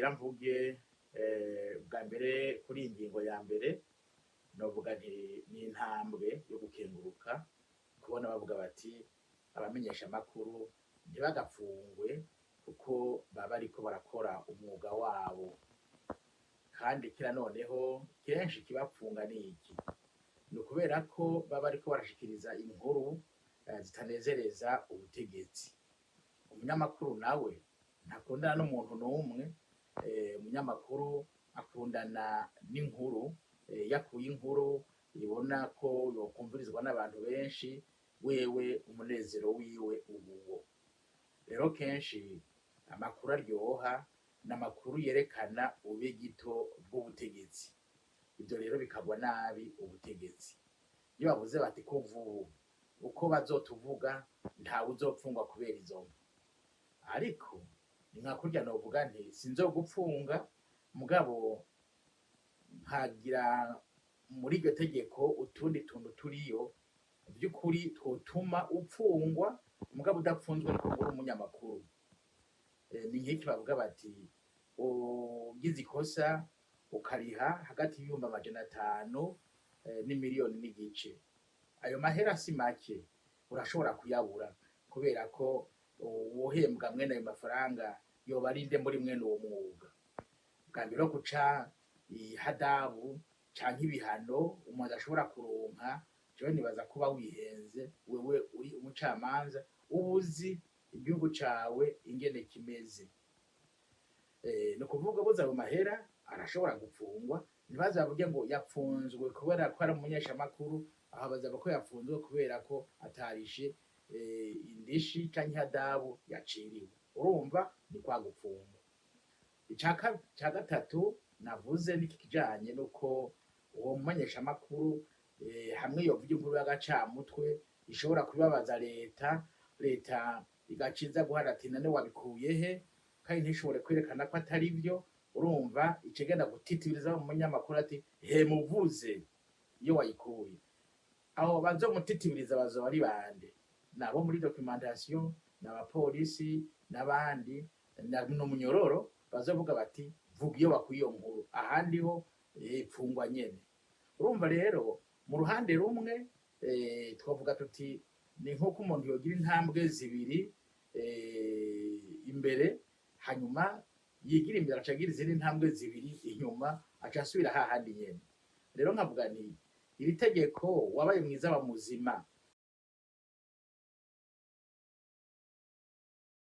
ngira mvuge bwa mbere kuri iyi ngingo ya mbere novuga nti ni intambwe yo gukenguruka kubona bavuga bati abamenyesha amakuru ntibagapfungwe kuko baba bariko barakora umwuga wabo, kandi kira noneho kenshi kibapfunga ni iki? Ni ukubera ko baba bariko barashikiriza inkuru zitanezereza ubutegetsi. Umunyamakuru nawe ntakundana n'umuntu n'umwe, umunyamakuru akundana n'inkuru, yakuye inkuru ibona ko yokumvirizwa n'abantu benshi, wewe umunezero wiwe ubuwo. Rero kenshi amakuru aryoha n'amakuru yerekana ube gito bw'ubutegetsi. Ibyo rero bikagwa nabi ubutegetsi. Iyo bavuze bati ko vubu uko bazotuvuga ntawe uzopfungwa kubera izo mvu, ariko ni nka kurya novuga nti sinzogupfunga mugabo nkagira muri iryo tegeko utundi tuntu turiyo by'ukuri twotuma upfungwa mugabo udapfunzwe ariko uri umunyamakuru. Ni nk'iki bavuga bati ugize ikosa ukariha hagati y'ibihumbi 500 n'imiliyoni n'igice, ayo mahera si make urashobora kuyabura kubera ko uwohembwa mwene ayo mafaranga yoba arinde muri mwene uwo mwuga. Bwa mbere yo guca ihadabu canke ibihano umuntu ashobora kuronka, jewe nibaza kuba wihenze wewe uri umucamanza ubuzi igihugu cawe ingene kimeze. Ni ukuvuga buza ayo mahera arashobora gupfungwa, ntibaze bavuge ngo yapfunzwe kubera ko ari umumenyeshamakuru, aho bazavuga ko yapfunzwe kubera ko atarishe indishi canke ihadabu yaciriwe. Urumva ni kwa gupfungwa. Ica gatatu navuze niki kijanye nuko uwo mumenyeshamakuru hamwe yovuga inkuru y'agacamutwe ishobora kubibabaza leta igaciza guharatina ne wabikuye he, kandi ntishobore kwerekana ko atari byo. Urumva icegenda gutitiriza mu munyamakuru ati he muvuze iyo wayikuye. Aho bazomutitiriza bazoba ari bande? Nabo muri documentation, n'abapolisi n'abandi n'umunyororo bazovuga bati vuga iyo wakuye iyo nkuru, ahandi ho pfungwa nyene. Urumva rero mu ruhande rumwe twavuga tuti ni nk'uko umuntu yogira intambwe zibiri imbere, hanyuma yigira imbere acagira izindi ntambwe zibiri inyuma, acasubira hahandi nyene. Rero nkavuga nti iri tegeko wabaye mwiza wa muzima